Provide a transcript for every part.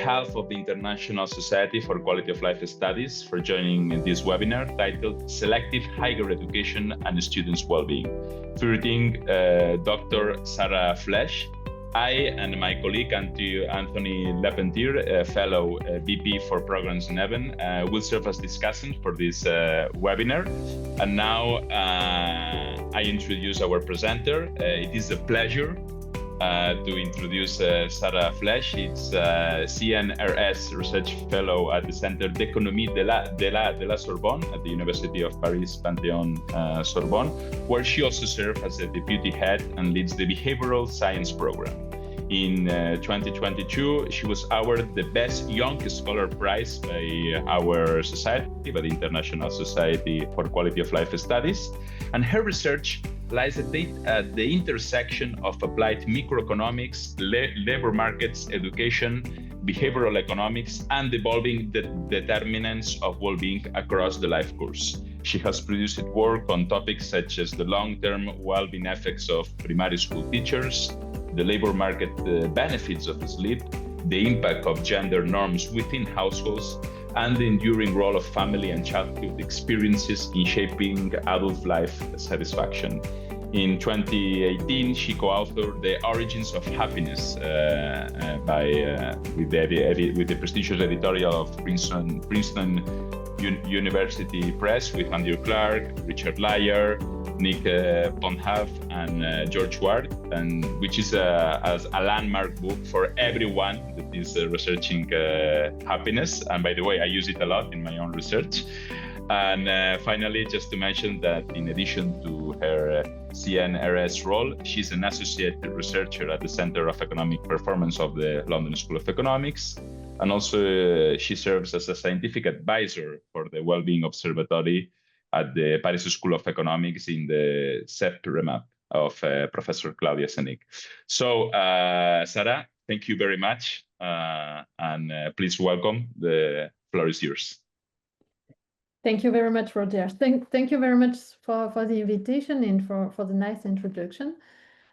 behalf of the International Society for Quality of Life Studies for joining this webinar titled Selective Higher Education and Students' Wellbeing, featuring Dr. Sarah Fleche. I and my colleague Anthony Lepentier, a fellow VP for Programs in Heaven, will serve as discussants for this webinar. And now I introduce our presenter. It is a pleasure to introduce Sarah Fleche. It's CNRS Research Fellow at the Centre d'Économie de la Sorbonne at the University of Paris Panthéon-Sorbonne, where she also serves as a deputy head and leads the Behavioral Science Program. In 2022, she was awarded the Best Young Scholar Prize by our society, by the International Society for Quality of Life Studies, and her research lies at the intersection of applied microeconomics, labor markets, education, behavioral economics, and evolving determinants of well-being across the life course. She has produced work on topics such as the long-term well-being effects of primary school teachers, the labor market benefits of sleep, the impact of gender norms within households, and the enduring role of family and childhood experiences in shaping adult life satisfaction. In 2018, she co-authored The Origins of Happiness with the prestigious editorial of Princeton University Press with Andrew Clark, Richard Lyer, Nick Bonhaf, and George Ward, and which is a landmark book for everyone that is researching happiness. And by the way, I use it a lot in my own research. And finally, just to mention that in addition to her CNRS role, she's an associate researcher at the Centre of Economic Performance of the London School of Economics. And also she serves as a scientific advisor for the Wellbeing Observatory at the Paris School of Economics in the CEP remap of Professor Claudia Senig. So, Sarah, thank you very much. And please welcome. The floor is yours. Thank you very much, Roger. Thank you very much for the invitation and for the nice introduction.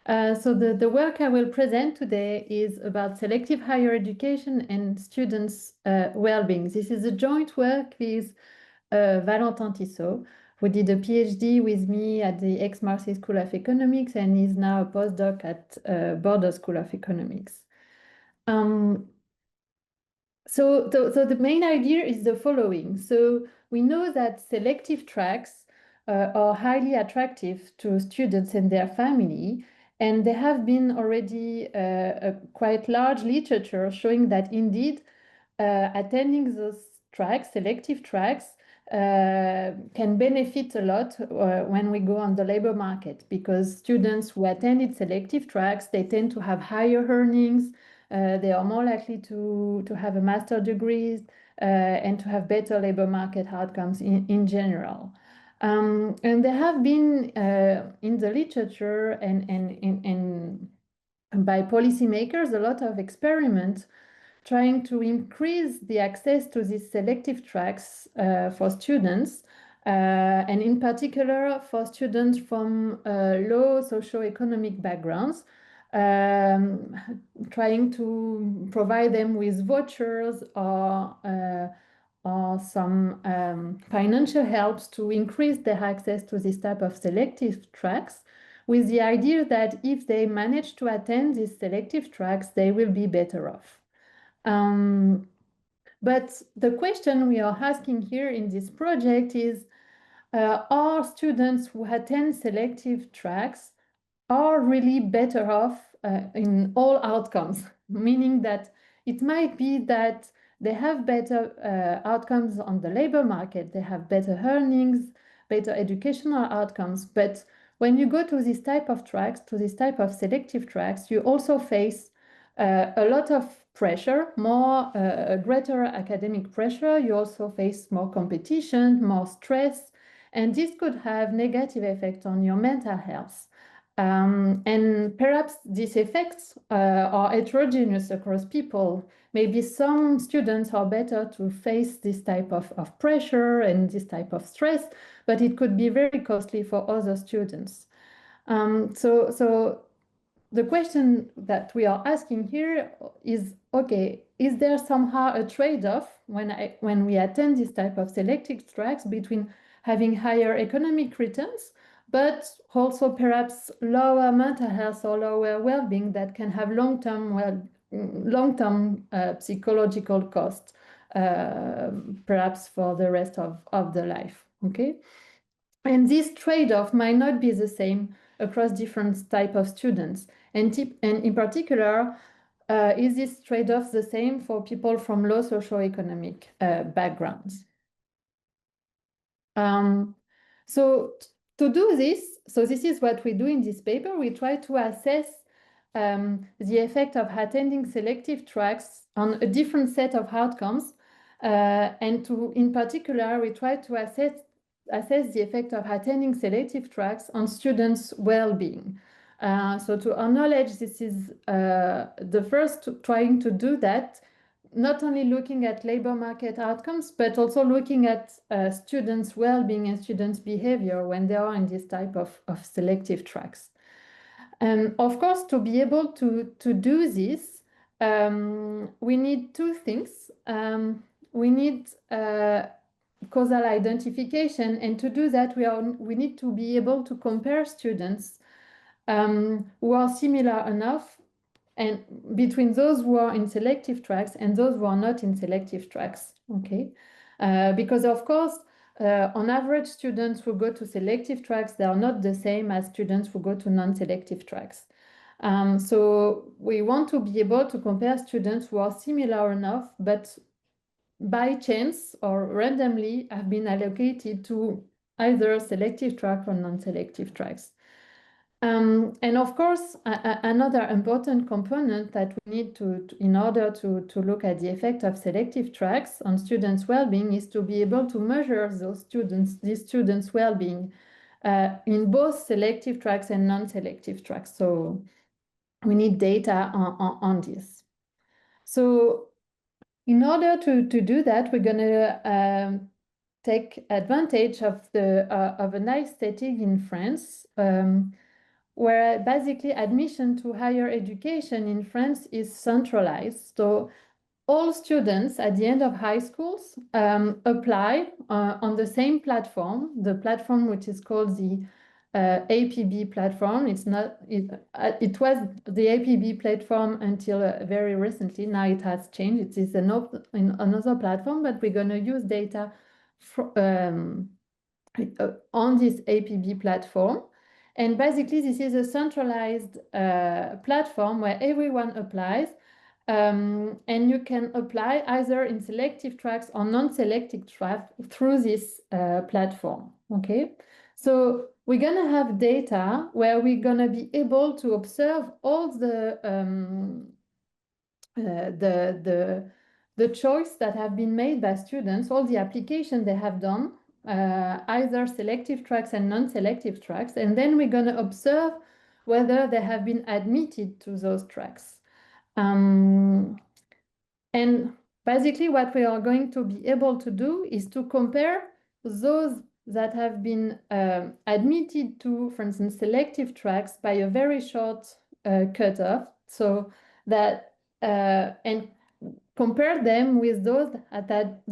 So the work I will present today is about selective higher education and students' well-being. This is a joint work with Valentin Tissot, who did a PhD with me at the Aix-Marseille School of Economics and is now a postdoc at Bordeaux School of Economics. So the main idea is the following. So we know that selective tracks are highly attractive to students and their family, and there have been already a quite large literature showing that indeed attending those tracks, selective tracks, can benefit a lot when we go on the labor market, because students who attended selective tracks, they tend to have higher earnings, they are more likely to have a master's degree and to have better labor market outcomes in general. And there have been in the literature and by policymakers a lot of experiments trying to increase the access to these selective tracks for students, and in particular for students from low socioeconomic backgrounds, trying to provide them with vouchers or some financial helps to increase their access to this type of selective tracks, with the idea that if they manage to attend these selective tracks, they will be better off. But the question we are asking here in this project is, are students who attend selective tracks are really better off in all outcomes? Meaning that it might be that they have better outcomes on the labor market, they have better earnings, better educational outcomes, but when you go to this type of tracks, to this type of selective tracks, you also face a lot of pressure, greater academic pressure. You also face more competition, more stress, and this could have negative effects on your mental health. And perhaps these effects are heterogeneous across people. Maybe some students are better to face this type of pressure and this type of stress, but it could be very costly for other students. So the question that we are asking here is, okay, is there somehow a trade-off when we attend this type of selective tracks between having higher economic returns, but also perhaps lower mental health or lower well-being that can have long-term psychological costs, perhaps for the rest of the life, okay? And this trade-off might not be the same across different type of students. And in particular, is this trade-off the same for people from low socioeconomic backgrounds? So to do this, so this is what we do in this paper. We try to assess the effect of attending selective tracks on a different set of outcomes. And in particular, we try to assess the effect of attending selective tracks on students' well-being. So to our knowledge, this is the first trying to do that, not only looking at labor market outcomes, but also looking at students' well-being and students' behavior when they are in this type of selective tracks. And of course, to be able to do this, we need two things. We need causal identification, and to do that, we need to be able to compare students who are similar enough, and between those who are in selective tracks and those who are not in selective tracks, okay? Because of course, on average, students who go to selective tracks, they are not the same as students who go to non-selective tracks. So we want to be able to compare students who are similar enough, but by chance or randomly have been allocated to either selective track or non-selective tracks. And of course, another important component that we need in order to look at the effect of selective tracks on students' well-being is to be able to measure these students' well-being in both selective tracks and non-selective tracks. So we need data on this. So in order to do that, we're going to take advantage of a nice setting in France, where basically admission to higher education in France is centralized. So all students at the end of high schools apply on the same platform, the platform which is called the APB platform. It was the APB platform until very recently. Now it has changed. It is another platform, but we're going to use data on this APB platform. And basically, this is a centralized platform where everyone applies, and you can apply either in selective tracks or non-selective tracks through this platform, okay? So we're going to have data where we're going to be able to observe all the choice that have been made by students, all the applications they have done, either selective tracks and non-selective tracks, and then we're going to observe whether they have been admitted to those tracks. And basically what we are going to be able to do is to compare those that have been admitted to, for instance, selective tracks by a very short cutoff, so that and compare them with those that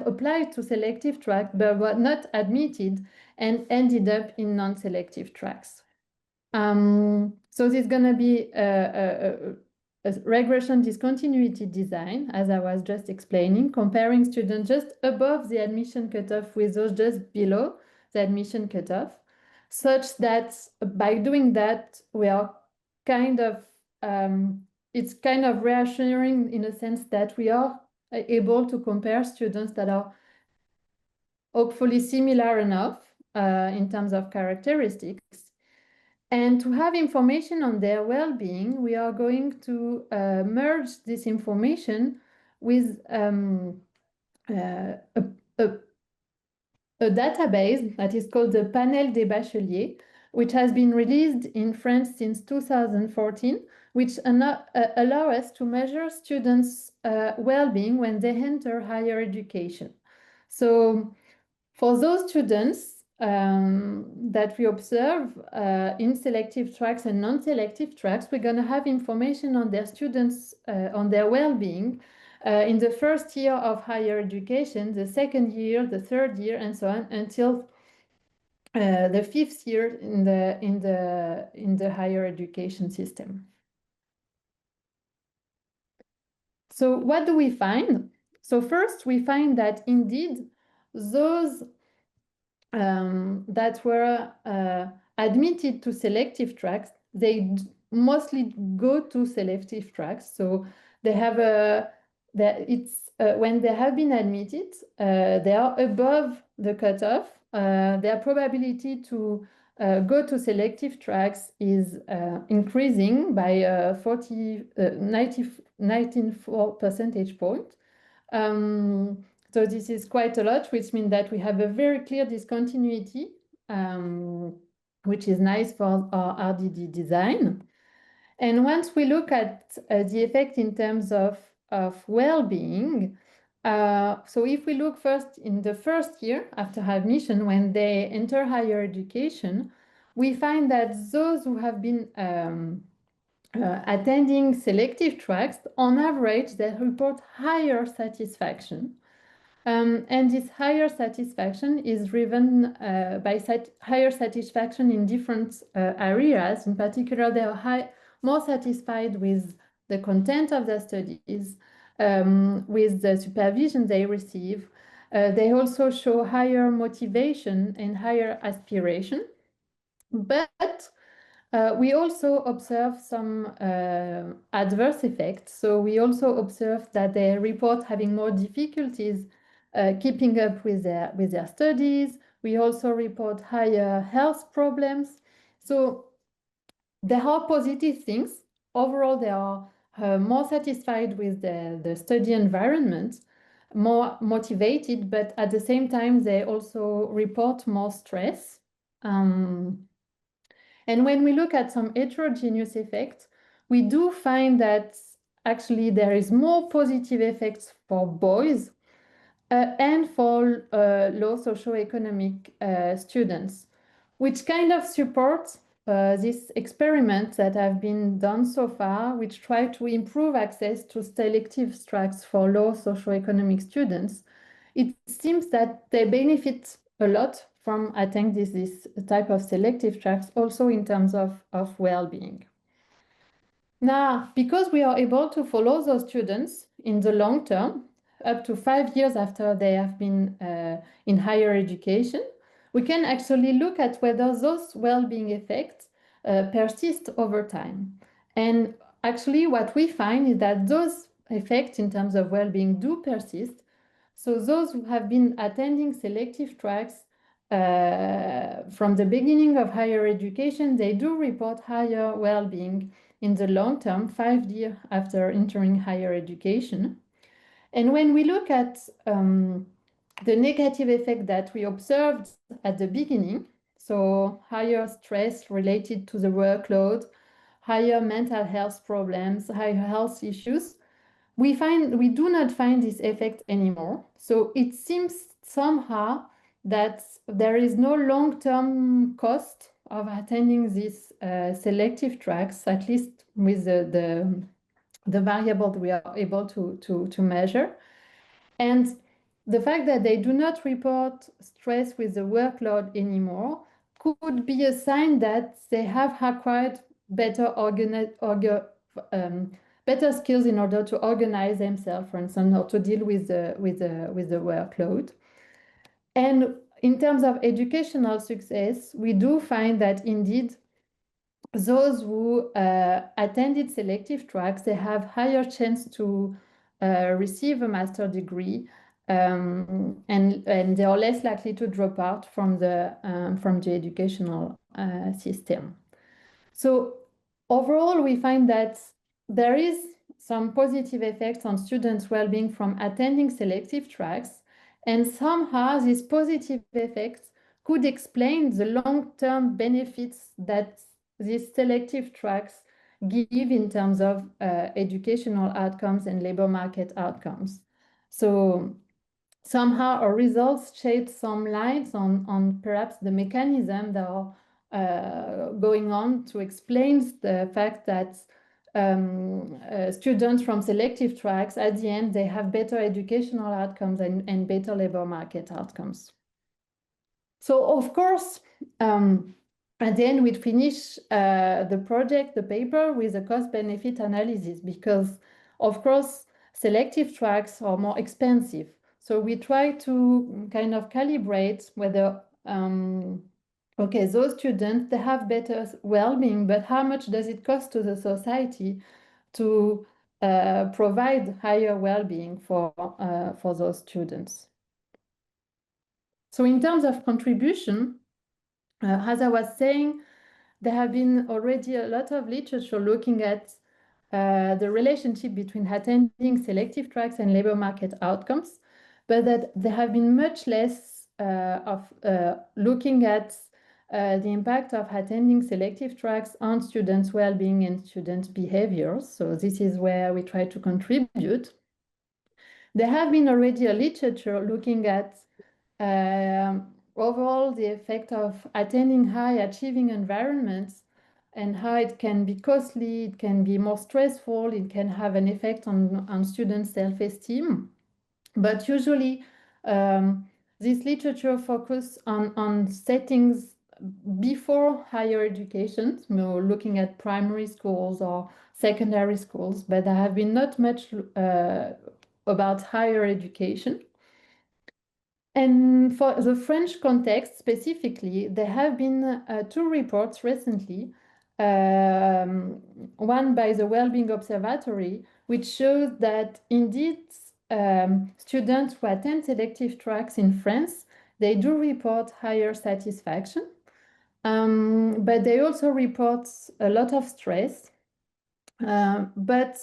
applied to selective track but were not admitted and ended up in non-selective tracks. So this is going to be a regression discontinuity design, as I was just explaining, comparing students just above the admission cutoff with those just below the admission cutoff, such that by doing that, we are kind of it's kind of reassuring in a sense that we are able to compare students that are hopefully similar enough in terms of characteristics. And to have information on their well-being, we are going to merge this information with a database that is called the Panel des Bacheliers, which has been released in France since 2014, which allow us to measure students' well-being when they enter higher education. So for those students that we observe in selective tracks and non-selective tracks, we're going to have information on their students, on their well-being in the first year of higher education, the second year, the third year, and so on, until the fifth year in the higher education system. So what do we find? So first, we find that indeed those that were admitted to selective tracks, they mostly go to selective tracks. So they have when they have been admitted, they are above the cutoff. Their probability to go to selective tracks is increasing by 94 percentage points. So this is quite a lot, which means that we have a very clear discontinuity, which is nice for our RDD design. And once we look at the effect in terms of well-being, so if we look first in the first year after admission, when they enter higher education, we find that those who have been attending selective tracks, on average, they report higher satisfaction. And this higher satisfaction is driven by higher satisfaction in different areas. In particular, they are more satisfied with the content of their studies, with the supervision they receive. They also show higher motivation and higher aspiration. But we also observe some adverse effects. So we also observe that they report having more difficulties keeping up with their studies. We also report higher health problems. So there are positive things. Overall, they are more satisfied with the study environment, more motivated, but at the same time, they also report more stress. And when we look at some heterogeneous effects, we do find that actually there is more positive effects for boys and for low socioeconomic students, which kind of supports this experiment that have been done so far, which try to improve access to selective tracks for low socioeconomic students. It seems that they benefit a lot from attending this type of selective tracks, also in terms of well-being. Now, because we are able to follow those students in the long term, up to 5 years after they have been in higher education, we can actually look at whether those well-being effects persist over time. And actually, what we find is that those effects in terms of well-being do persist. So those who have been attending selective tracks from the beginning of higher education, they do report higher well-being in the long term, 5 years after entering higher education. And when we look at the negative effect that we observed at the beginning, so higher stress related to the workload, higher mental health problems, higher health issues, we do not find this effect anymore. So it seems somehow that there is no long-term cost of attending these selective tracks, at least with the variable we are able to measure. And the fact that they do not report stress with the workload anymore could be a sign that they have acquired better skills in order to organize themselves, for instance, or to deal with the workload. And in terms of educational success, we do find that indeed those who attended selective tracks, they have higher chance to receive a master's degree, and they are less likely to drop out from the educational system. So overall, we find that there is some positive effects on students' well-being from attending selective tracks, and somehow these positive effects could explain the long-term benefits that these selective tracks give in terms of educational outcomes and labor market outcomes. So somehow our results shed some light on perhaps the mechanism that are going on to explain the fact that students from selective tracks, at the end, they have better educational outcomes and better labor market outcomes. So, of course, at the end, we finish the project, the paper, with a cost-benefit analysis because, of course, selective tracks are more expensive. So we try to kind of calibrate whether, okay, those students, they have better well-being, but how much does it cost to the society to provide higher well-being for those students? So in terms of contribution, as I was saying, there have been already a lot of literature looking at the relationship between attending selective tracks and labor market outcomes, but that there have been much less of looking at the impact of attending selective tracks on students' well-being and students' behaviors. So this is where we try to contribute. There have been already a literature looking at overall the effect of attending high achieving environments and how it can be costly, it can be more stressful, it can have an effect on students' self-esteem. But usually this literature focus on settings before higher education, looking at primary schools or secondary schools, but there have been not much about higher education. And for the French context specifically, there have been two reports recently, one by the Wellbeing Observatory, which shows that indeed students who attend selective tracks in France, they do report higher satisfaction, but they also report a lot of stress. But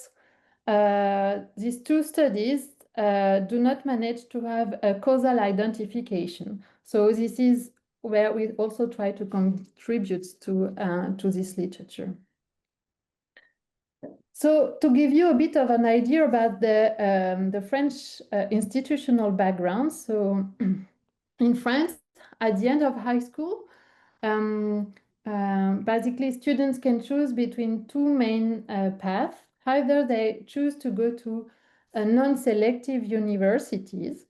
these two studies do not manage to have a causal identification. So this is where we also try to contribute to this literature. So to give you a bit of an idea about the French institutional background, so in France, at the end of high school, basically students can choose between two main paths. Either they choose to go to non-selective universities,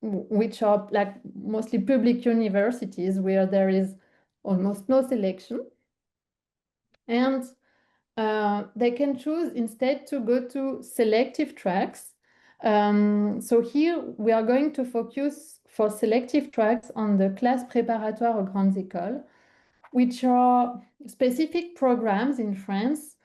which are like mostly public universities where there is almost no selection. And they can choose instead to go to selective tracks. So here we are going to focus for selective tracks on the classes préparatoires aux grandes écoles, which are specific programs in France,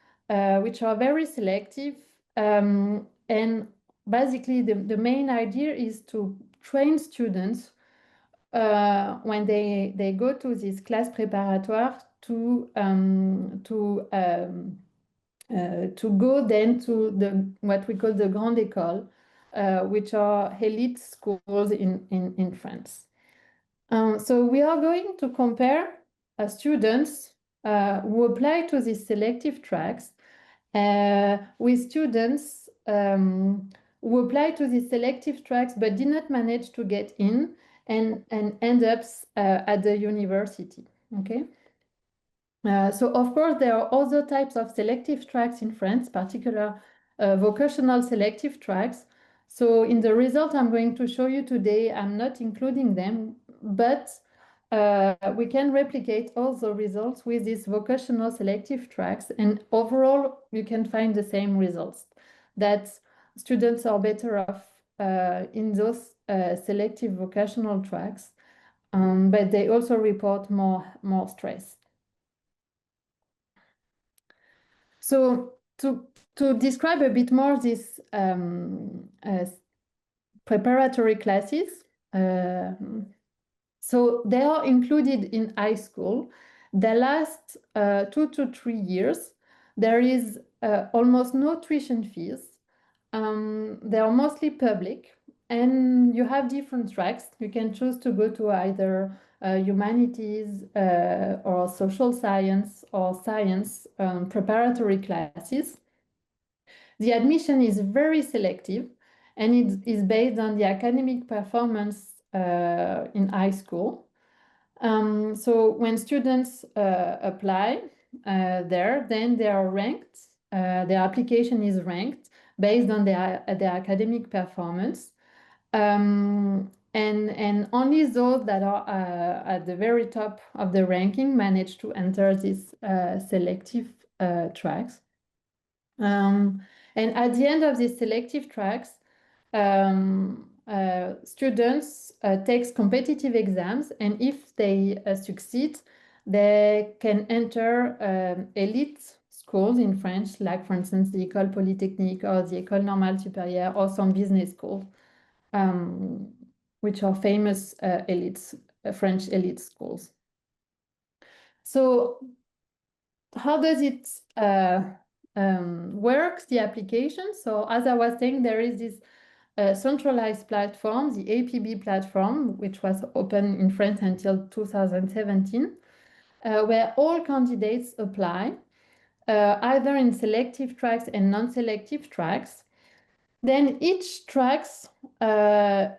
which are very selective. And basically the main idea is to train students when they go to this class préparatoire to go then to what we call the grande école, which are elite schools in France. So we are going to compare students who apply to these selective tracks with students who apply to these selective tracks but did not manage to get in and end up at the university. Okay. So of course there are other types of selective tracks in France, particular vocational selective tracks. So in the result I'm going to show you today, I'm not including them, but we can replicate all the results with these vocational selective tracks, and overall you can find the same results, that students are better off in those selective vocational tracks, but they also report more stress. So to describe a bit more these preparatory classes, so they are included in high school. The last 2 to 3 years, there is almost no tuition fees. They are mostly public, and you have different tracks. You can choose to go to either humanities or social science or science preparatory classes. The admission is very selective, and it is based on the academic performance in high school. So when students apply then they are ranked, their application is ranked based on their academic performance. And only those that are at the very top of the ranking manage to enter these selective tracks. And at the end of these selective tracks, students take competitive exams, and if they succeed, they can enter elite schools in French, like for instance the École Polytechnique or the École Normale Supérieure or some business schools, which are famous French elite schools. So how does it work, the application? So as I was saying, there is this centralized platform, the APB platform, which was open in France until 2017, where all candidates apply, either in selective tracks and non-selective tracks. Then each tracks, then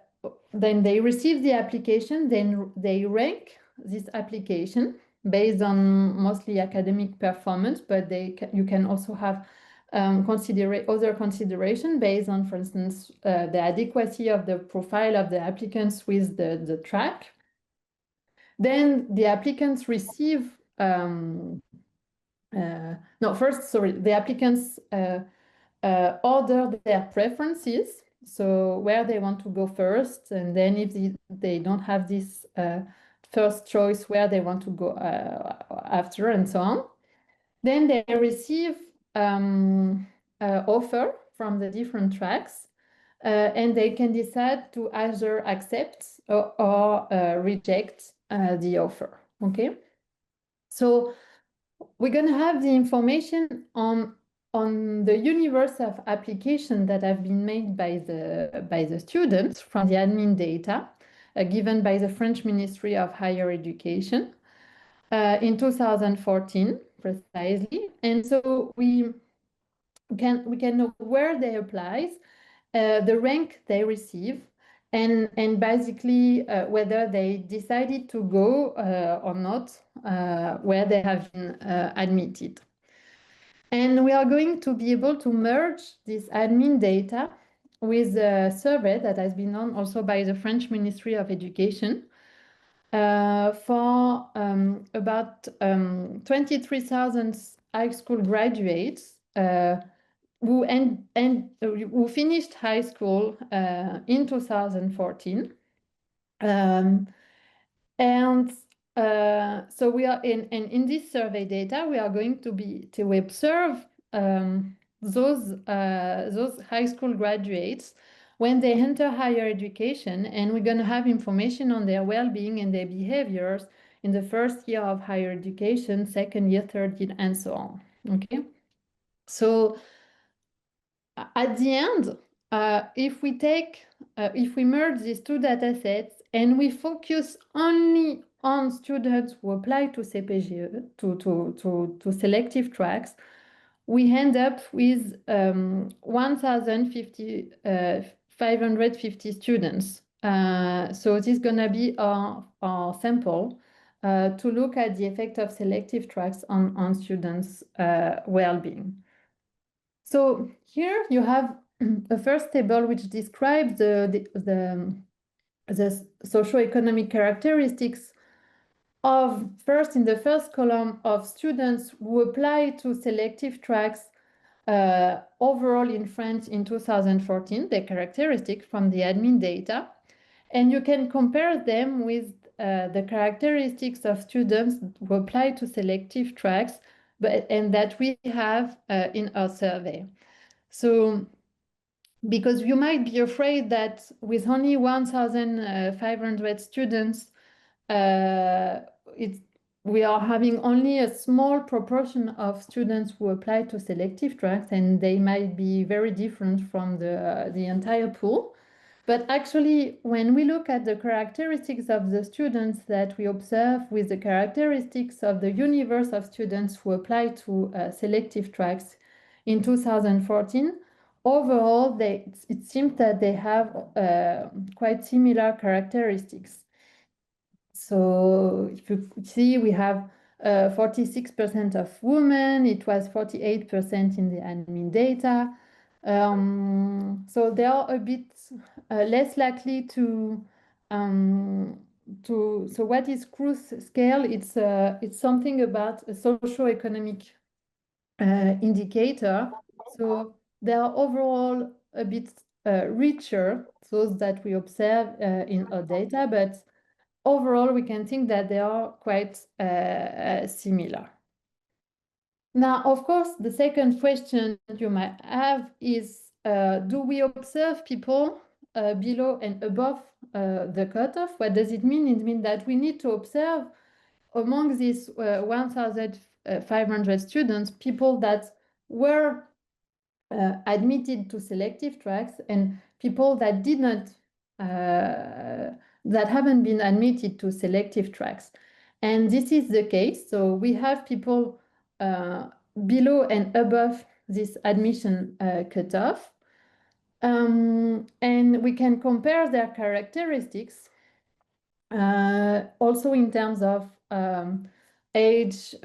they receive the application, then they rank this application based on mostly academic performance, but you can also have other consideration based on, for instance, the adequacy of the profile of the applicants with the track. Then the applicants receive, the applicants order their preferences, so where they want to go first, and then if they don't have this first choice, where they want to go after, and so on. Then they receive offer from the different tracks, and they can decide to either accept or reject the offer. Okay, so we're going to have the information on the universe of applications that have been made by the students from the admin data given by the French Ministry of Higher Education in 2014 precisely. And so we can know where they applied, the rank they receive, and basically whether they decided to go or not, where they have been admitted. And we are going to be able to merge this admin data with a survey that has been done also by the French Ministry of Education for about 23,000 high school graduates who finished high school in 2014. So we are in this survey data, we are going to observe those high school graduates when they enter higher education, and we're going to have information on their well-being and their behaviors in the first year of higher education, second year, third year, and so on. Okay, so at the end, if we merge these two data sets and we focus only on students who apply to CPGE, to selective tracks, we end up with 1,550 students. So this is going to be our sample to look at the effect of selective tracks on students' well-being. So here you have a first table which describes the socioeconomic characteristics of, first in the first column, of students who apply to selective tracks overall in France in 2014, the characteristic from the admin data. And you can compare them with the characteristics of students who apply to selective tracks and that we have in our survey. So, because you might be afraid that with only 1,500 students, we are having only a small proportion of students who apply to selective tracks, and they might be very different from the entire pool. But actually, when we look at the characteristics of the students that we observe with the characteristics of the universe of students who apply to selective tracks in 2014, overall, it seems that they have quite similar characteristics. So if you see, we have 46% of women, it was 48% in the admin data. So they are a bit less likely to so what is CRUS scale? It's something about a socioeconomic indicator. So they are overall a bit richer, those that we observe in our data, but overall we can think that they are quite similar. Now, of course, the second question you might have is, do we observe people below and above the cutoff? What does it mean? It means that we need to observe among these 1,500 students, people that were admitted to selective tracks and people that did not, that haven't been admitted to selective tracks. And this is the case. So we have people below and above this admission cutoff. And we can compare their characteristics also in terms of age,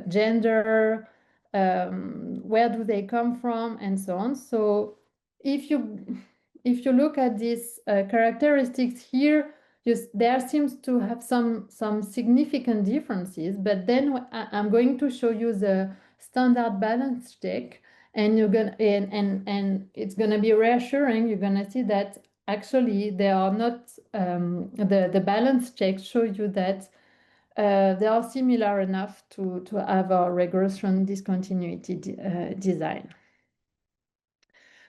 gender, where do they come from, and so on. So if you look at these characteristics here, there seems to have some significant differences, but then I'm going to show you the standard balance check, and you're gonna and it's gonna be reassuring. You're gonna see that actually they are not the balance checks show you that they are similar enough to have a regression discontinuity design.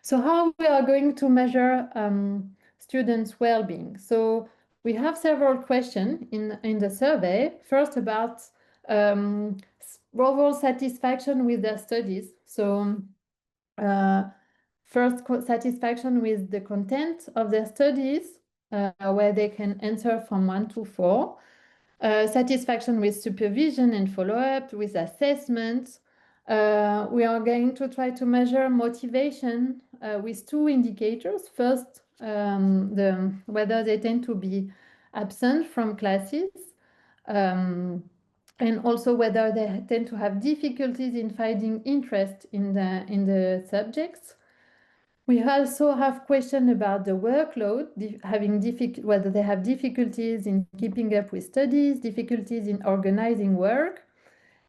So how we are going to measure students' well-being? So we have several questions in the survey. First, about overall satisfaction with their studies. So first, satisfaction with the content of their studies, where they can answer from 1 to 4. Satisfaction with supervision and follow-up, with assessment. We are going to try to measure motivation with 2 indicators. First, whether they tend to be absent from classes, and also whether they tend to have difficulties in finding interest in the subjects. We also have questions about the workload, whether they have difficulties in keeping up with studies, difficulties in organizing work,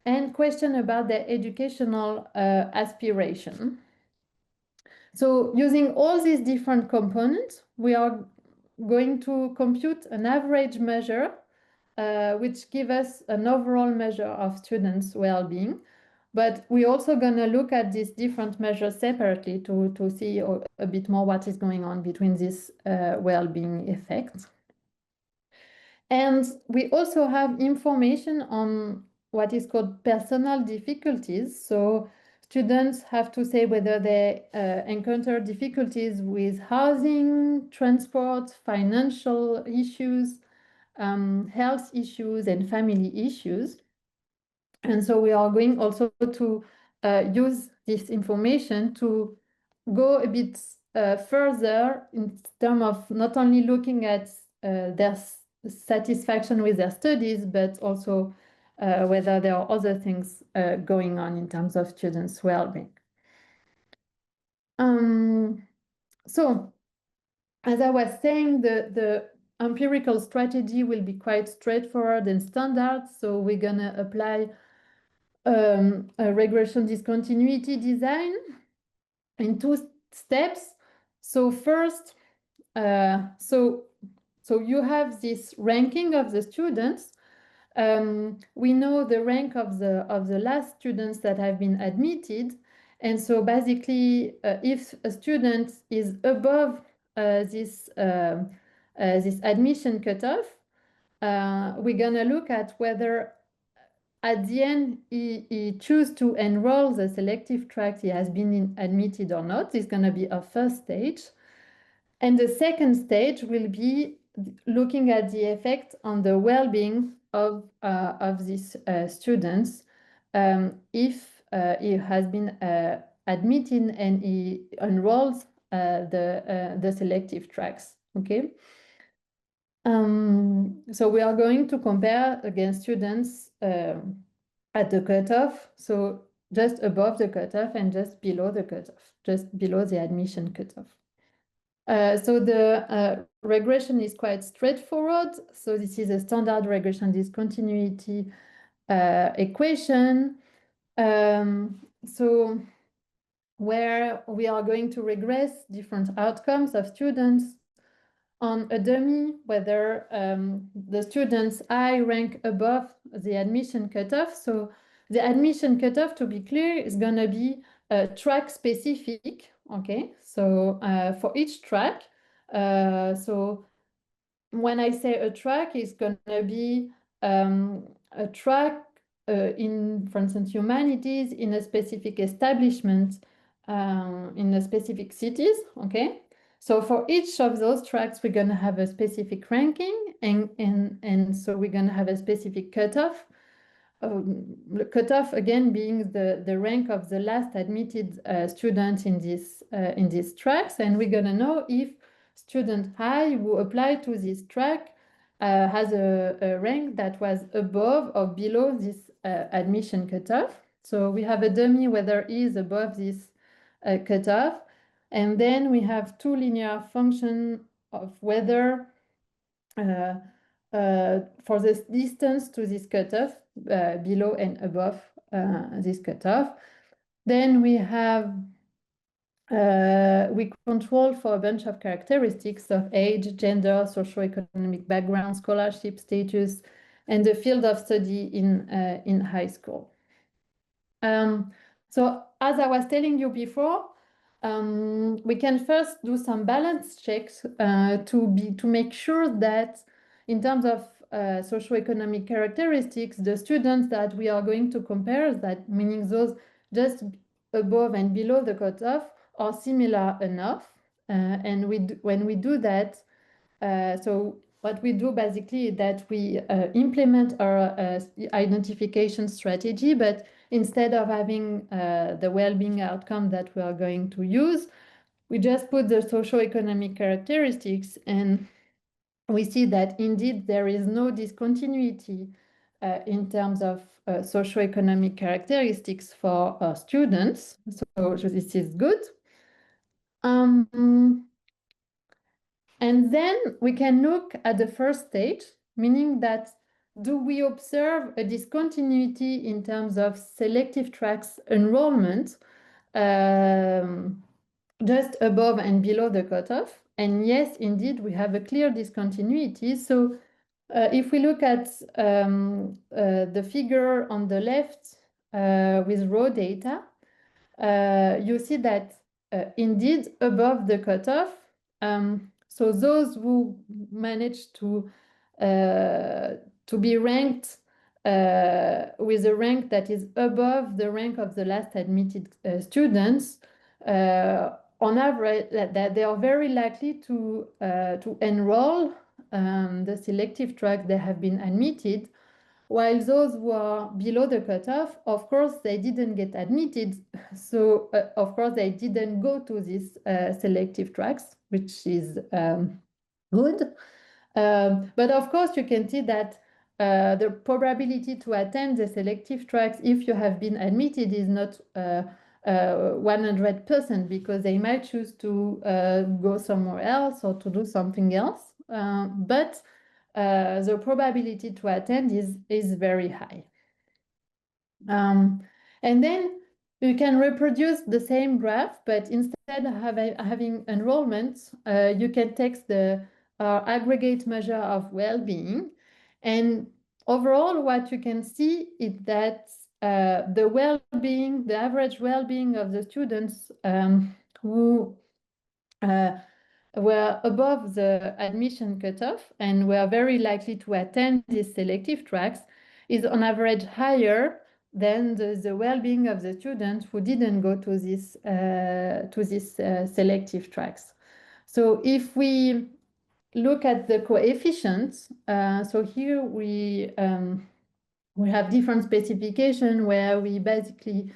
and question about their educational aspiration. So using all these different components, we are going to compute an average measure, which gives us an overall measure of students' well-being. But we're also going to look at these different measures separately to see a bit more what is going on between these well-being effects. And we also have information on what is called personal difficulties. So students have to say whether they encounter difficulties with housing, transport, financial issues, health issues, and family issues. And so we are going also to use this information to go a bit further in terms of not only looking at their satisfaction with their studies, but also whether there are other things going on in terms of students' well-being. So, as I was saying, the empirical strategy will be quite straightforward and standard. So we're going to apply a regression discontinuity design in 2 steps. So first, so you have this ranking of the students. We know the rank of the last students that have been admitted, and so basically, if a student is above this admission cutoff, we're gonna look at whether at the end he chooses to enroll the selective track he has been admitted or not. It's gonna be a first stage. And the second stage will be looking at the effect on the well-being of these students if he has been admitted and he enrolls the selective tracks. Okay. So we are going to compare against students at the cutoff, so just above the cutoff and just below the cutoff, just below the admission cutoff. So the regression is quite straightforward. So this is a standard regression discontinuity equation. So where we are going to regress different outcomes of students on a dummy, whether the students I rank above the admission cutoff. So the admission cutoff, to be clear, is going to be track specific. Okay, so for each track, so when I say a track, it's going to be a track in, for instance, humanities in a specific establishment in a specific cities. Okay. So for each of those tracks, we're going to have a specific ranking, and so we're going to have a specific cutoff. The cutoff again being the rank of the last admitted student in these tracks, and we're going to know if student I who applied to this track has a rank that was above or below this admission cutoff. So we have a dummy whether he is above this cutoff. And then we have two linear functions of whether for this distance to this cutoff, below and above this cutoff. Then we have, we control for a bunch of characteristics of age, gender, socioeconomic background, scholarship status, and the field of study in high school. So as I was telling you before, we can first do some balance checks to make sure that in terms of socioeconomic characteristics, the students that we are going to compare, that meaning those just above and below the cutoff, are similar enough. And when we do that, so what we do basically is that we implement our identification strategy, but instead of having the well-being outcome that we are going to use, we just put the socioeconomic characteristics, and we see that indeed there is no discontinuity in terms of socioeconomic characteristics for our students. So this is good. And then we can look at the first stage, meaning that do we observe a discontinuity in terms of selective tracks enrollment just above and below the cutoff? And yes, indeed, we have a clear discontinuity. So if we look at the figure on the left with raw data, you see that indeed above the cutoff, so those who manage to be ranked with a rank that is above the rank of the last admitted students, on average, that they are very likely to enroll the selective track they have been admitted, while those who are below the cutoff, of course, they didn't get admitted. So, of course, they didn't go to these selective tracks, which is good. But of course, you can see that the probability to attend the selective tracks if you have been admitted is not 100%, because they might choose to go somewhere else or to do something else. But the probability to attend is very high. And then you can reproduce the same graph, but instead of having enrollment, you can take the aggregate measure of well-being. And overall, what you can see is that the well-being, the average well-being of the students who were above the admission cutoff and were very likely to attend these selective tracks is on average higher than the well-being of the students who didn't go to these selective tracks. So if we look at the coefficients, so here we have different specification where we basically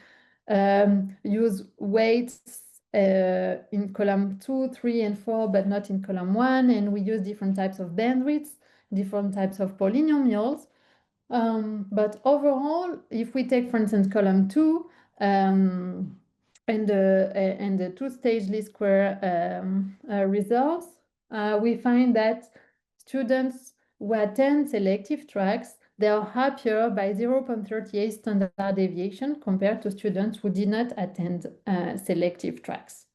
use weights in column 2, 3, and 4, but not in column 1, and we use different types of bandwidths, different types of polynomials. But overall, if we take, for instance, column 2 and the two-stage least square results, we find that students who attend selective tracks, they are happier by 0.38 standard deviation compared to students who did not attend selective tracks.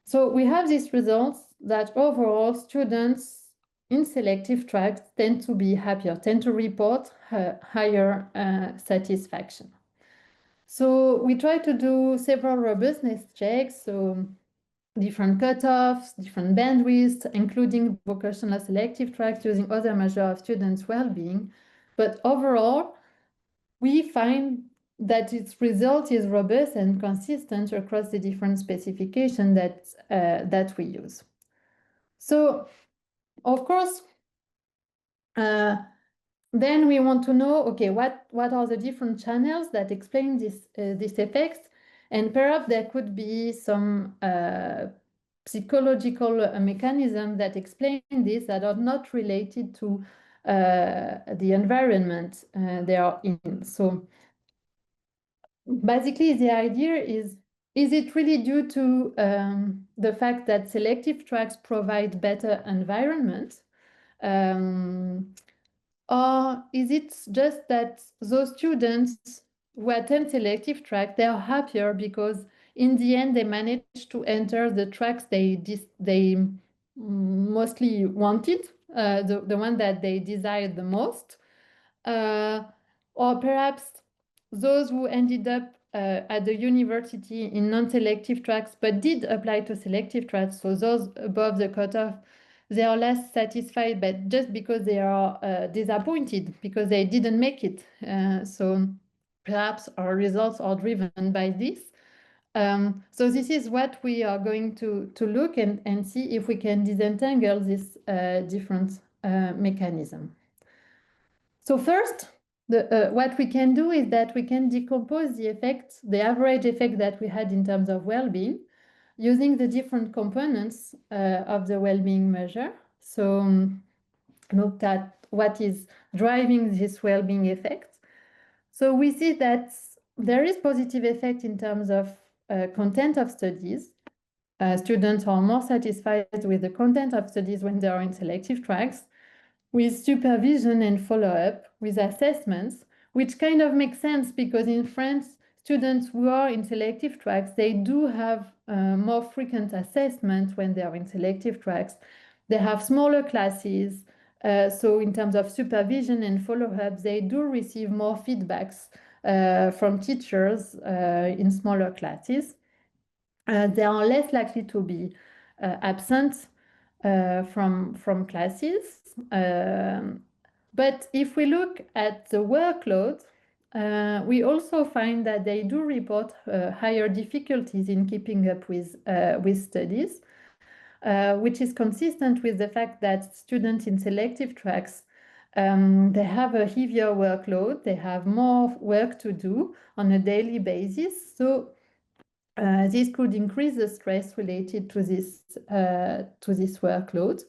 So we have these results that overall students in selective tracks tend to be happier, tend to report higher satisfaction. So we try to do several robustness checks, so different cutoffs, different bandwidths, including vocational selective tracks using other measures of students' well-being. But overall, we find that its result is robust and consistent across the different specifications that we use. So, of course, then we want to know, okay, what are the different channels that explain this effects? And perhaps there could be some psychological mechanisms that explain this that are not related to the environment they are in. So basically, the idea is it really due to the fact that selective tracks provide better environment? Or is it just that those students who attend selective track, they are happier because in the end they manage to enter the tracks they mostly wanted, the one that they desired the most? Or perhaps those who ended up at the university in non-selective tracks but did apply to selective tracks, so those above the cutoff, they are less satisfied, but just because they are disappointed because they didn't make it. So perhaps our results are driven by this. So this is what we are going to look and see if we can disentangle this different mechanism. So first, what we can do is that we can decompose the effect, the average effect that we had in terms of well-being, using the different components of the well-being measure. So looked at what is driving this well-being effect. So we see that there is positive effect in terms of content of studies. Students are more satisfied with the content of studies when they are in selective tracks, with supervision and follow-up, with assessments, which kind of makes sense because in France, students who are in selective tracks, they do have more frequent assessment when they are in selective tracks. They have smaller classes. So in terms of supervision and follow-up, they do receive more feedbacks from teachers in smaller classes. They are less likely to be absent from classes. But if we look at the workload, we also find that they do report higher difficulties in keeping up with studies, which is consistent with the fact that students in selective tracks, they have a heavier workload, they have more work to do on a daily basis. So this could increase the stress related to this workload.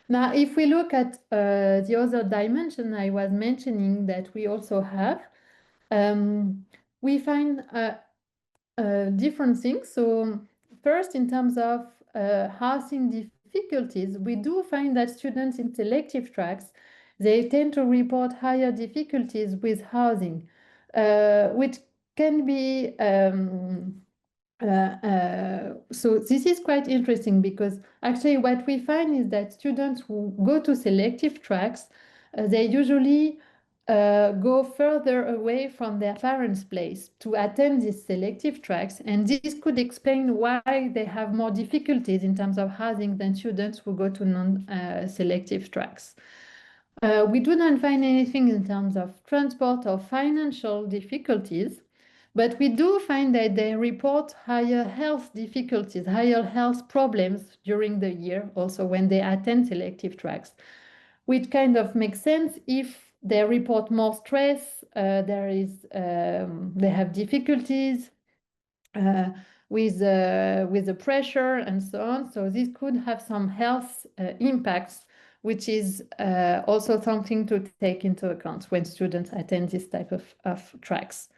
Now, if we look at the other dimension I was mentioning that we also have, we find different things. So first, in terms of housing difficulties, we do find that students in selective tracks, they tend to report higher difficulties with housing, which can be so this is quite interesting because actually what we find is that students who go to selective tracks, they usually go further away from their parents' place to attend these selective tracks, and this could explain why they have more difficulties in terms of housing than students who go to non-selective tracks. We do not find anything in terms of transport or financial difficulties, but we do find that they report higher health difficulties, higher health problems during the year, also when they attend selective tracks, which kind of makes sense if they report more stress. They have difficulties with the pressure and so on. So this could have some health impacts, which is also something to take into account when students attend this type of tracks.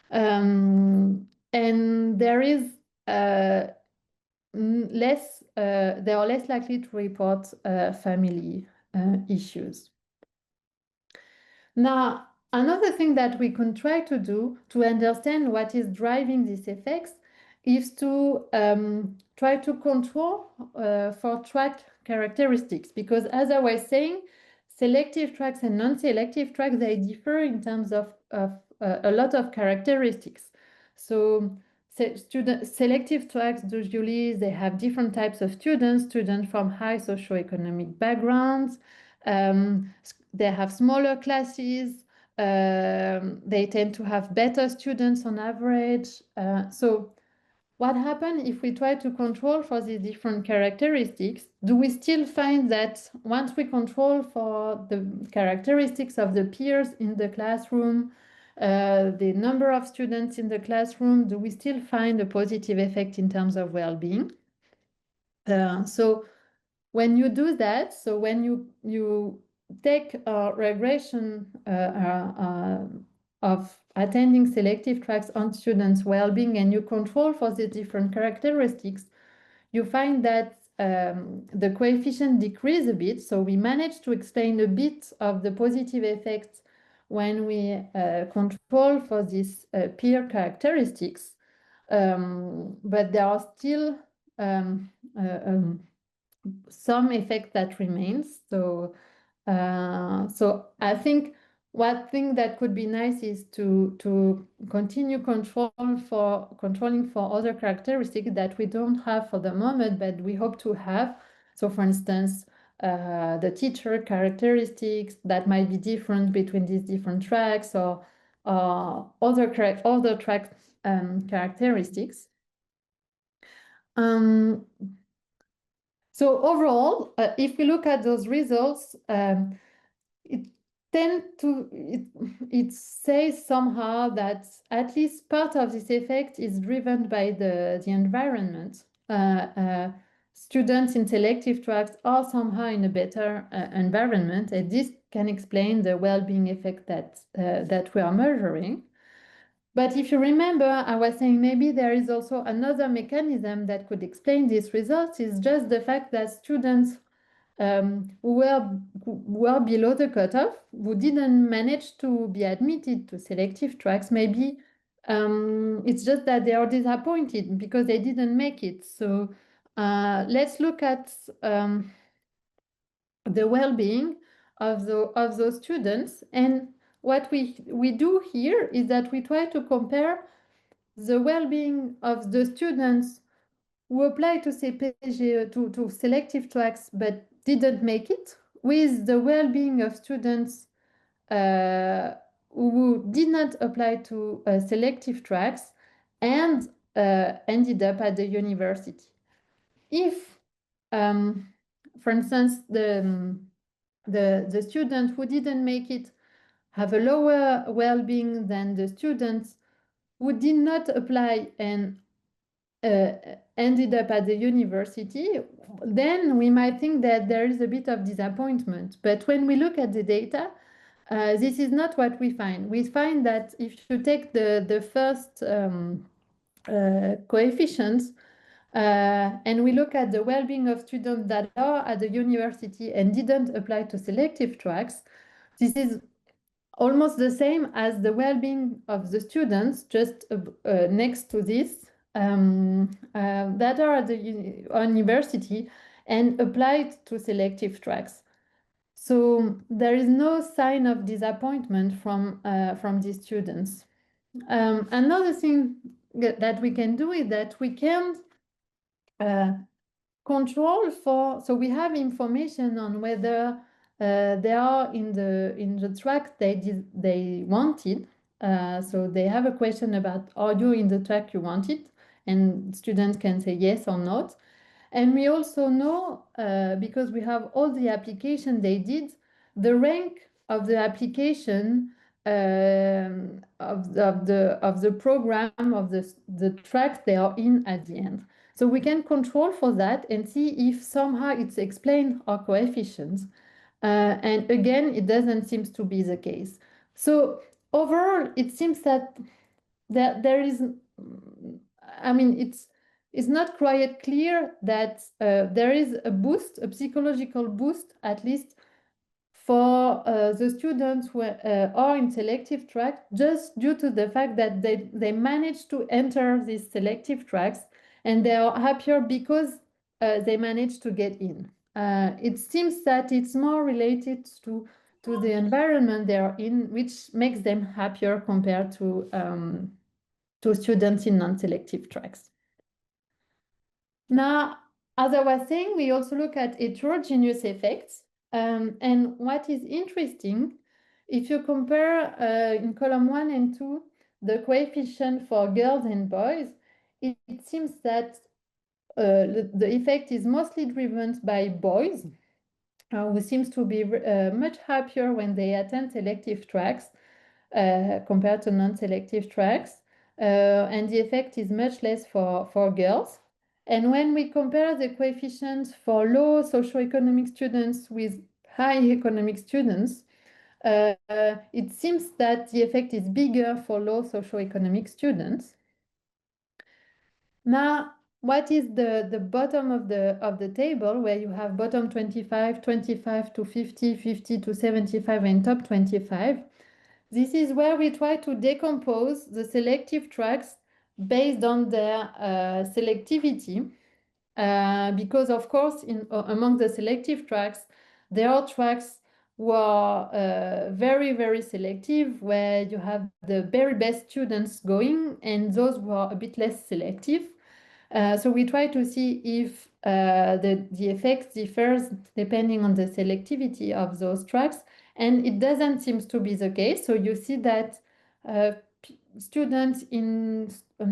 And there is they are less likely to report family issues. Now, another thing that we can try to do to understand what is driving these effects is to try to control for track characteristics, because as I was saying, selective tracks and non-selective tracks, they differ in terms of a lot of characteristics. So selective tracks, usually they have different types of students from high socioeconomic backgrounds. They have smaller classes. They tend to have better students on average. So what happens if we try to control for these different characteristics? Do we still find that once we control for the characteristics of the peers in the classroom, the number of students in the classroom, do we still find a positive effect in terms of well-being? So when you do that, so when you take a regression of attending selective tracks on students' well-being and you control for the different characteristics, you find that the coefficient decrease a bit. So we managed to explain a bit of the positive effects when we control for these peer characteristics, but there are still some effect that remains. So I think one thing that could be nice is to continue controlling for other characteristics that we don't have for the moment, but we hope to have. So for instance, the teacher characteristics that might be different between these different tracks, or other track characteristics. So overall, if we look at those results, it says somehow that at least part of this effect is driven by the environment. Students in selective tracks are somehow in a better environment, and this can explain the well-being effect that we are measuring. But if you remember, I was saying maybe there is also another mechanism that could explain these results, is just the fact that students who were below the cutoff, who didn't manage to be admitted to selective tracks, maybe it's just that they are disappointed because they didn't make it. So let's look at the well-being of those students. And what we do here is that we try to compare the well-being of the students who apply to CPG, to selective tracks but didn't make it, with the well-being of students who did not apply to selective tracks and ended up at the university. If, for instance, the student who didn't make it have a lower well-being than the students who did not apply and ended up at the university, then we might think that there is a bit of disappointment. But when we look at the data, this is not what we find. We find that if you take the first coefficients and we look at the well-being of students that are at the university and didn't apply to selective tracks, this is almost the same as the well-being of the students just next to this that are at the university and applied to selective tracks. So there is no sign of disappointment from these students. Another thing that we can do is that we can control for, so we have information on whether they are in the track they wanted. So they have a question about, are you in the track you wanted? And students can say yes or not. And we also know, because we have all the application they did, the rank of the application of the program of the tracks they are in at the end. So we can control for that and see if somehow it's explained our coefficients. And again, it doesn't seem to be the case. So overall, it seems that there is, I mean, it's not quite clear that there is a boost, a psychological boost, at least for the students who are in selective track, just due to the fact that they managed to enter these selective tracks and they are happier because they managed to get in. It seems that it's more related to the environment they are in, which makes them happier compared to students in non-selective tracks. Now, as I was saying, we also look at heterogeneous effects. And what is interesting, if you compare in column 1 and 2, the coefficient for girls and boys, it seems that the effect is mostly driven by boys, who seems to be much happier when they attend selective tracks compared to non-selective tracks. And the effect is much less for girls. And when we compare the coefficients for low socioeconomic students with high economic students, it seems that the effect is bigger for low socioeconomic students. Now, what is the bottom of the table, where you have bottom 25, 25 to 50, 50 to 75, and top 25? This is where we try to decompose the selective tracks based on their selectivity, because of course among the selective tracks, there are tracks who are very, very selective, where you have the very best students going and those who are a bit less selective. So we try to see if the effect differs depending on the selectivity of those tracks, and it doesn't seem to be the case. So you see that students in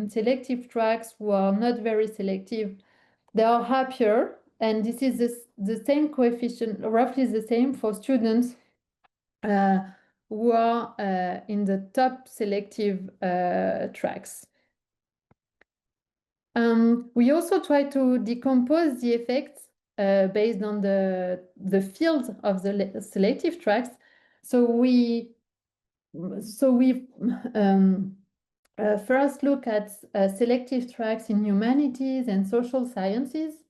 selective tracks who are not very selective, they are happier, and this is the same coefficient, roughly the same for students who are in the top selective tracks. We also try to decompose the effects based on the field of the selective tracks. So we first look at selective tracks in humanities and social sciences.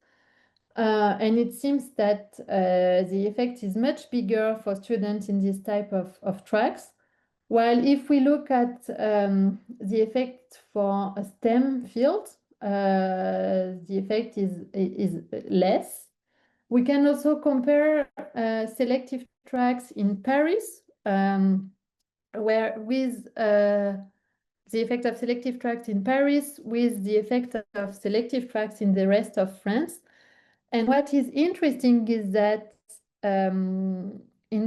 And it seems that the effect is much bigger for students in this type of tracks. While if we look at the effect for a STEM field, the effect is less. We can also compare selective tracks in Paris, where with the effect of selective tracks in Paris with the effect of selective tracks in the rest of France. And what is interesting is that in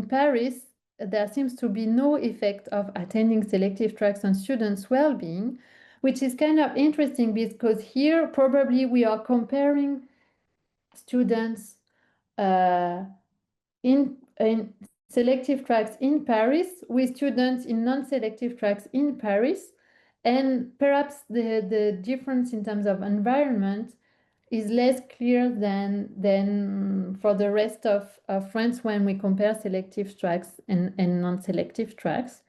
Paris, there seems to be no effect of attending selective tracks on students' well-being, which is kind of interesting because here probably we are comparing students in selective tracks in Paris with students in non-selective tracks in Paris. And perhaps the difference in terms of environment is less clear than for the rest of France when we compare selective tracks and non-selective tracks.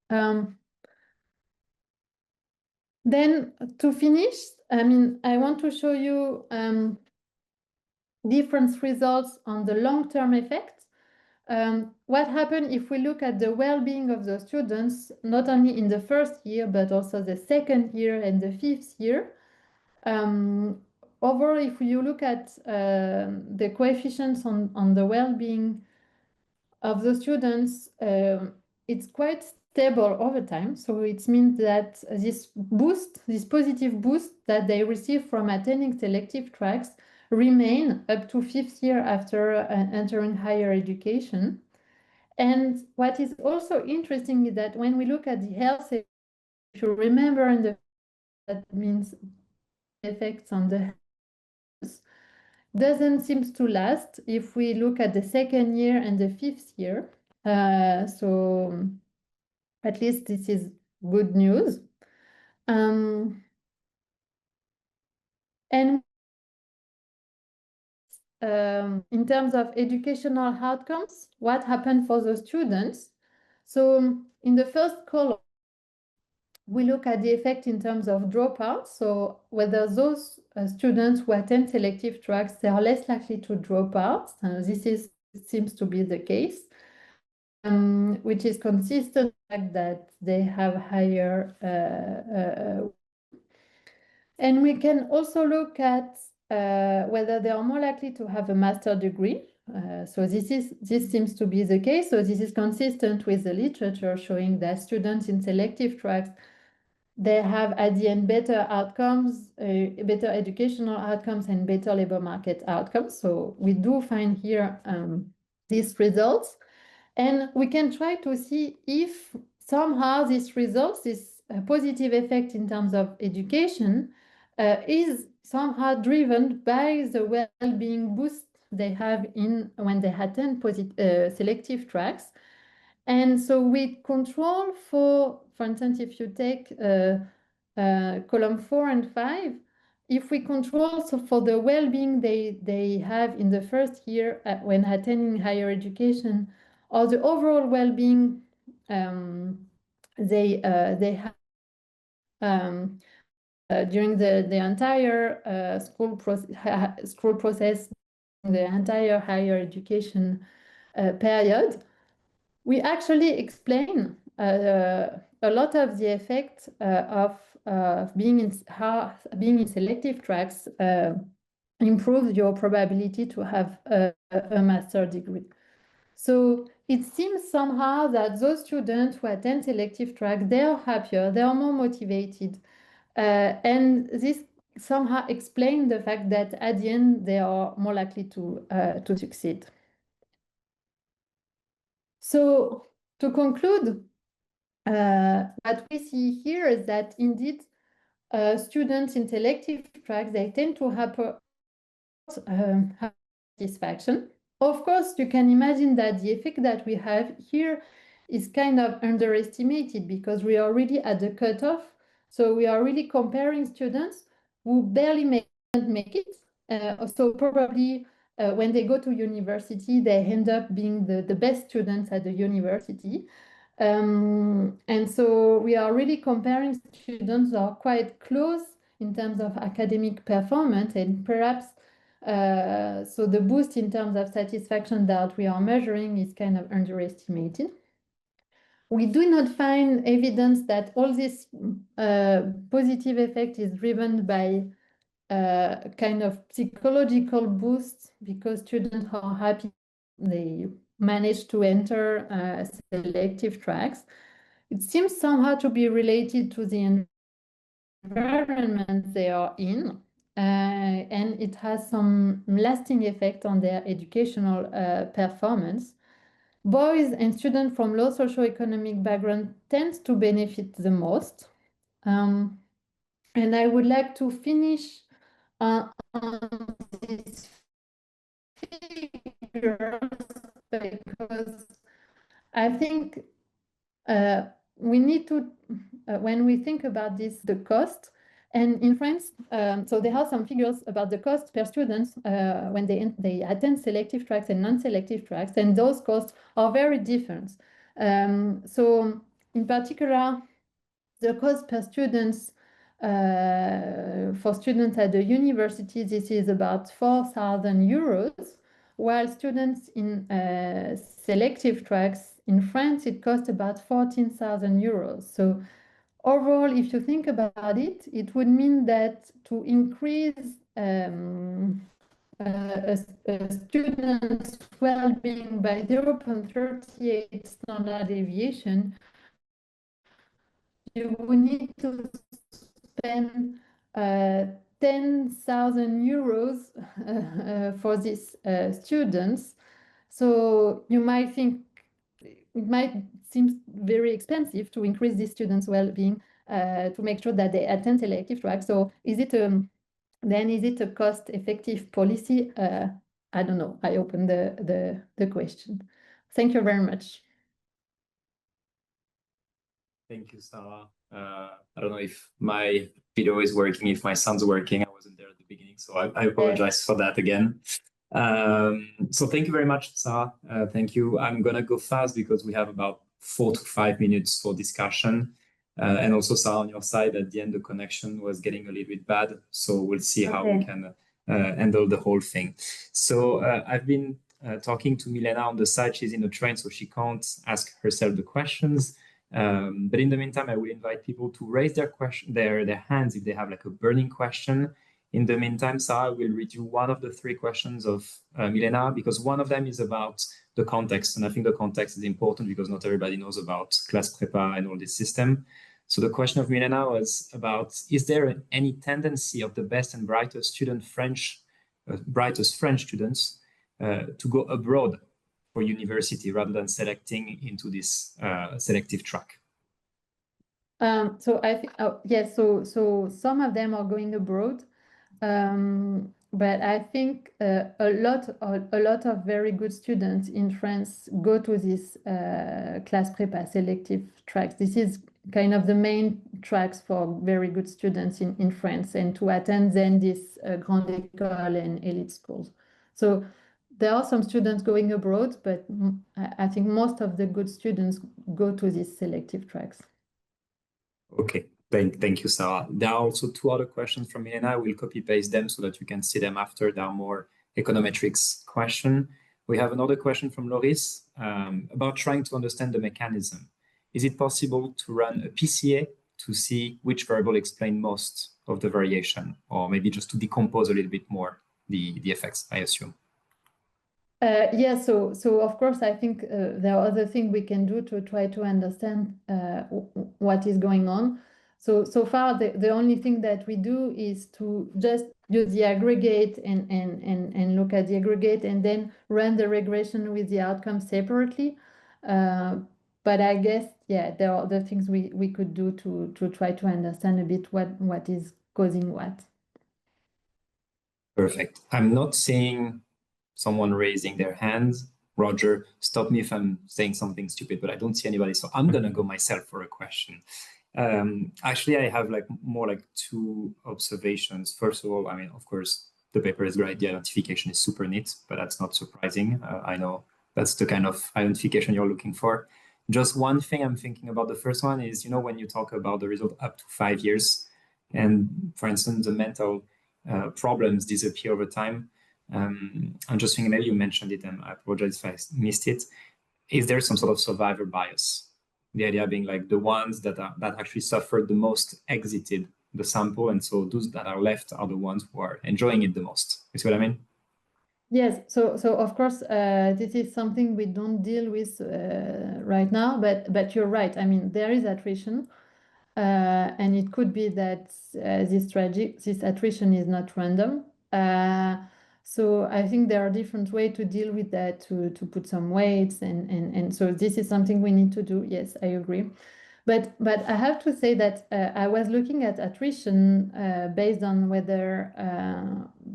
Then to finish, I want to show you different results on the long-term effect. What happens if we look at the well-being of the students, not only in the first year, but also the second year and the fifth year? Overall, if you look at the coefficients on the well-being of the students, it's quite stable over time. So it means that this positive boost that they receive from attending selective tracks remain up to fifth year after entering higher education. And what is also interesting is that when we look at the health, if you remember, that means effects on the health doesn't seem to last if we look at the second year and the fifth year. So at least this is good news. And in terms of educational outcomes, what happened for the students? So in the first column, we look at the effect in terms of dropouts. So whether those students who attend selective tracks, they are less likely to drop out. This seems to be the case, which is consistent with the fact that they have higher. And we can also look at whether they are more likely to have a master's degree. So this seems to be the case. So this is consistent with the literature showing that students in selective tracks, they have at the end better outcomes, better educational outcomes and better labor market outcomes. So we do find here these results. And we can try to see if somehow these results, this positive effect in terms of education, is somehow driven by the well-being boost they have when they attend selective tracks. And so we control for instance, if you take column 4 and 5, if we control for the well-being they have in the first year when attending higher education, or the overall well-being they have during the entire school process, the entire higher education period, we actually explain a lot of the effect of being in selective tracks improves your probability to have a master's degree. So it seems somehow that those students who attend selective tracks, they are happier, they are more motivated, and this somehow explains the fact that at the end they are more likely to succeed. So to conclude, what we see here is that indeed students in selective tracks, they tend to have satisfaction. Of course, you can imagine that the effect that we have here is kind of underestimated because we are really at the cutoff. So we are really comparing students who barely make it. So probably when they go to university, they end up being the best students at the university. And so we are really comparing students who are quite close in terms of academic performance, and perhaps so the boost in terms of satisfaction that we are measuring is kind of underestimated. We do not find evidence that all this positive effect is driven by kind of psychological boost because students are happy they manage to enter selective tracks. It seems somehow to be related to the environment they are in, and it has some lasting effect on their educational performance. Boys and students from low socioeconomic background tend to benefit the most. And I would like to finish on this figure because I think we need to, when we think about this, the cost, and in France, so there are some figures about the cost per student when they attend selective tracks and non-selective tracks, and those costs are very different. So in particular, the cost per students for students at the university, this is about 4,000 euros, while students in selective tracks in France, it costs about 14,000 euros. So overall, if you think about it, it would mean that to increase a student's well-being by 0.38 standard deviation, you would need to spend 10,000 euros for these students. So you might think it might seem very expensive to increase these students' well-being to make sure that they attend selective tracks. So is it then is it a cost-effective policy? I don't know. I open the question. Thank you very much. Thank you, Sarah. I don't know if my video is working, if my sound's working. I wasn't there at the beginning, so I apologize for that again. So thank you very much, Sarah. Thank you. I'm gonna go fast because we have about 4 to 5 minutes for discussion. And also, Sarah, on your side, at the end, the connection was getting a little bit bad. So we'll see how we can handle the whole thing. So I've been talking to Milena on the side. She's in the train, so she can't ask herself the questions. But in the meantime, I will invite people to raise their hands if they have like a burning question. In the meantime, Sarah will read you one of the 3 questions of Milena, because one of them is about the context. And I think the context is important because not everybody knows about class prepa and all this system. So the question of Milena was about, is there any tendency of the best and brightest French students to go abroad for university rather than selecting into this selective track? So I think, yes, so some of them are going abroad. But I think a lot of very good students in France go to this class prepa selective tracks. This is kind of the main tracks for very good students in France, and to attend then this grande école and elite schools. So there are some students going abroad, but I think most of the good students go to these selective tracks. Okay. Thank you, Sarah. There are also 2 other questions from Milena. I will copy paste them so that you can see them after. There are more econometrics question. We have another question from Loris about trying to understand the mechanism. Is it possible to run a PCA to see which variable explain most of the variation, or maybe just to decompose a little bit more the effects, I assume? Yeah, so of course, I think there are other things we can do to try to understand what is going on. So far, the only thing that we do is to just use the aggregate and look at the aggregate and then run the regression with the outcome separately. But I guess, yeah, there are other things we could do to try to understand a bit what is causing what. Perfect. I'm not seeing someone raising their hands. Roger, stop me if I'm saying something stupid, but I don't see anybody. So I'm gonna go myself for a question. Actually, I have more like 2 observations. First of all, I mean, of course, the paper is great. The identification is super neat, but that's not surprising. I know that's the kind of identification you're looking for. Just one thing I'm thinking about, the first one is, you know, when you talk about the result up to 5 years, and for instance, the mental problems disappear over time. I'm just thinking, maybe you mentioned it, and I apologize if I missed it. Is there some sort of survivor bias? The idea being like the ones that actually suffered the most exited the sample, and so those that are left are the ones who are enjoying it the most. You see what I mean? Yes. So of course, this is something we don't deal with right now. But you're right. I mean, there is attrition, and it could be that this attrition is not random. So I think there are different ways to deal with that, to put some weights, and so this is something we need to do. Yes, I agree. But I have to say that I was looking at attrition based on whether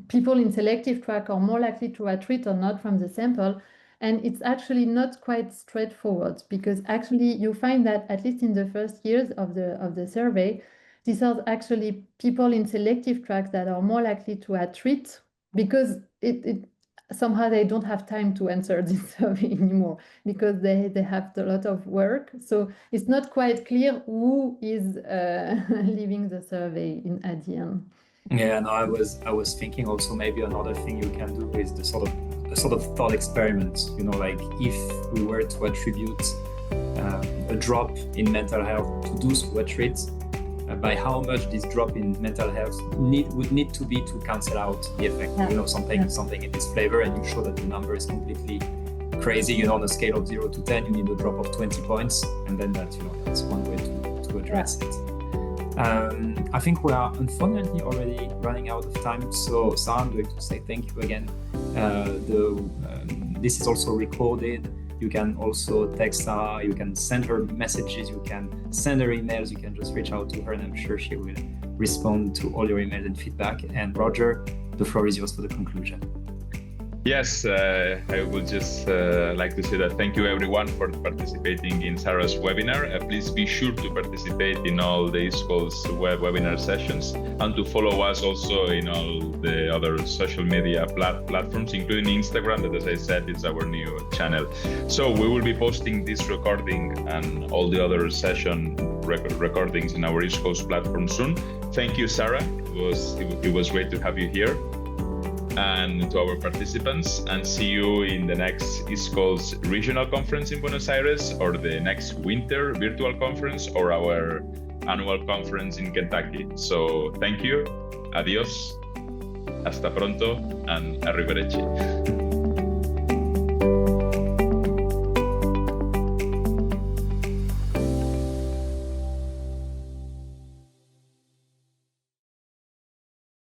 people in selective track are more likely to attrit or not from the sample. And it's actually not quite straightforward, because actually you find that at least in the first years of the survey, these are actually people in selective tracks that are more likely to attrit, because it somehow they don't have time to answer this survey anymore because they have a lot of work. So it's not quite clear who is leaving the survey at the end. Yeah, no, I was thinking also maybe another thing you can do is the sort of thought experiment. You know, like if we were to attribute a drop in mental health to those who attrit, by how much this drop in mental health would need to be to cancel out the effect. Yeah. You know, something in this flavor, and you show that the number is completely crazy. You know, on a scale of 0 to 10, you need a drop of 20 points, and then that's one way to address it. I think we are unfortunately already running out of time. So Sarah, I'm going to say thank you again. This is also recorded. You can also text Sarah, you can send her messages, you can send her emails, you can just reach out to her, and I'm sure she will respond to all your emails and feedback. And Roger, the floor is yours for the conclusion. Yes, I would just like to say that thank you everyone for participating in Sarah's webinar. Please be sure to participate in all the ISQOLS webinar sessions and to follow us also in all the other social media platforms, including Instagram, that, as I said, is our new channel. So we will be posting this recording and all the other session recordings in our ISQOLS platform soon. Thank you, Sarah. It was great to have you here. And to our participants, and see you in the next ISQOLS regional conference in Buenos Aires, or the next winter virtual conference, or our annual conference in Kentucky. So thank you, adios, hasta pronto, and arrivederci.